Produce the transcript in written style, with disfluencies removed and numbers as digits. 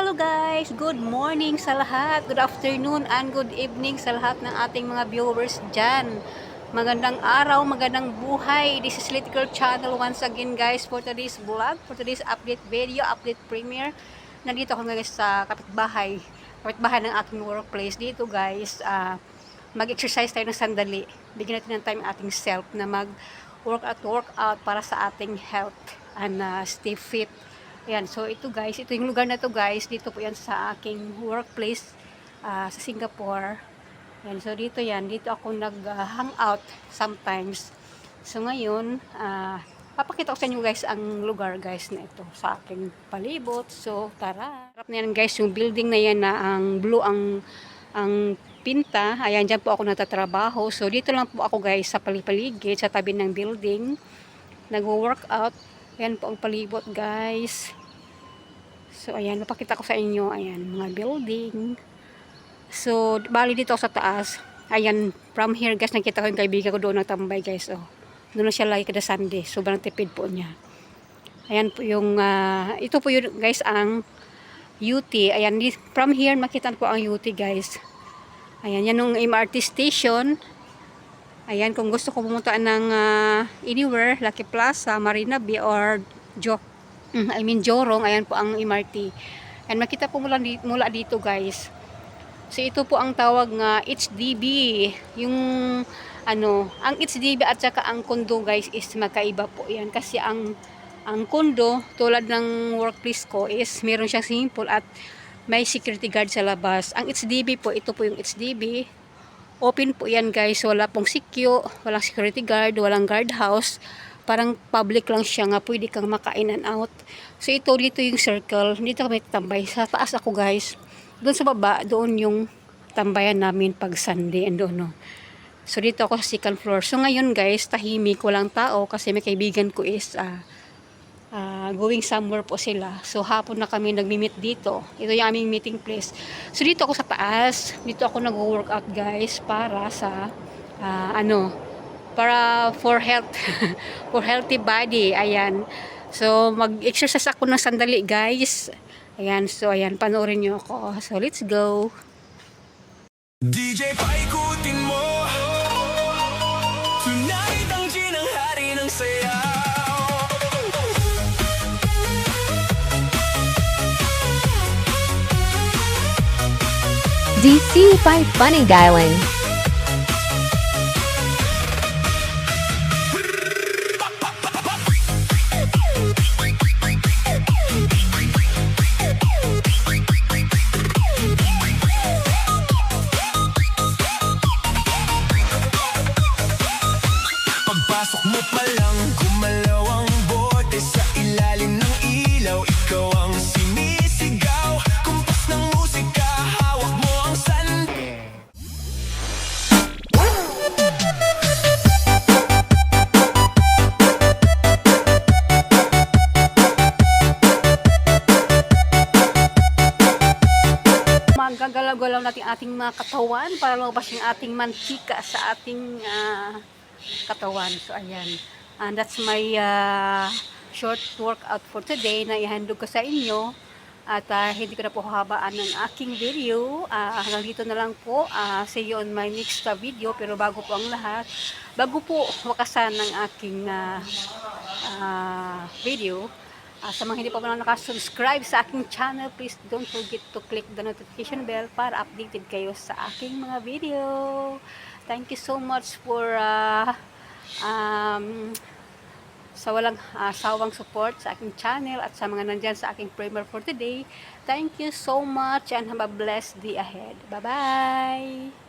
Hello guys! Good morning sa lahat, good afternoon and good evening sa lahat ng ating mga viewers dyan. Magandang araw, magandang buhay. This is Little Channel once again guys for today's vlog, for today's update video, update premiere. Nandito ako guys sa kapitbahay ng aking workplace. Dito guys, mag-exercise tayo ng sandali. Bigyan natin ng time ating self na workout para sa ating health and stay fit. Ayan, so ito guys, ito yung lugar na to guys, dito po yan sa aking workplace sa Singapore. Ayan, so dito yan, dito ako nag-hangout sometimes. So ngayon, papakita ko sa inyo guys ang lugar guys na ito sa aking palibot. So tara. Harap na yan guys, yung building na yan na ang blue ang pinta. Ayan, dyan po ako natatrabaho. So dito lang po ako guys sa paligid, sa tabi ng building. Nag-workout. Ayan po ang palibot guys. So ayan, napakita ko sa inyo. Ayan, mga building. So, bali dito sa taas. Ayan, from here guys, nakita ko yung kaibigan ko doon nagtambay guys. Oh, doon na siya lagi kada Sunday. Sobrang tipid po niya. Ayan po yung, ito po yun guys ang UT. Ayan, from here makita po ang UT guys. Ayan, yan yung MRT station. Ayan, kung gusto ko pumunta ng anywhere, Lucky Plaza, Marina Bay, or Jorong, ayan po ang MRT. And makita po mula dito guys. So ito po ang tawag nga HDB. Yung ang HDB at saka ang condo guys is magkaiba po yan. Kasi ang condo, tulad ng workplace ko, is meron siyang swimming pool at may security guard sa labas. Ang HDB po, ito po yung HDB. Open po yan guys, wala pong walang security guard, walang guardhouse. Parang public lang siya nga, pwede kang maka-in and out. So ito, dito yung circle, dito kami tambay. Sa taas ako guys, doon sa baba, doon yung tambayan namin pag Sunday and doon. No? So dito ako sa second floor. So ngayon guys, tahimik, walang tao kasi may kaibigan ko is going somewhere po sila. So hapon na kami nagmi-meet dito. Ito yung aming meeting place. So dito ako sa taas. Dito ako nag-workout guys para sa para for health. For healthy body. Ayan. So mag-exercise ako ng sandali guys. Ayan. So ayan, panoorin niyo ako. So let's go. DJ paikutin mo. Tonight ang ginang hari ng sayaw. DC by Funny Dialing. Pagpasok mo pa lang, gumalaw ang bote sa ilalim ng ilaw. Ikaw ang sinisigaw, kumpas ng musika, hawak mo ang sandi. Magagalaw-galaw natin ating mga katawan para lumabas yung ating mantika sa ating katawan. So ayan, and that's my short workout for today na ihandog ko sa inyo. At hindi ko na po habaan ng aking video. Hanggang dito na lang po. See you on my next video. Pero bago po ang lahat, bago po wakasan ng aking video, sa mga hindi pa po nakasubscribe sa aking channel, please don't forget to click the notification bell para updated kayo sa aking mga video. Thank you so much for sa walang sawang support sa aking channel at sa mga nandyan sa aking premiere for today. Thank you so much and have a blessed day ahead. Bye-bye!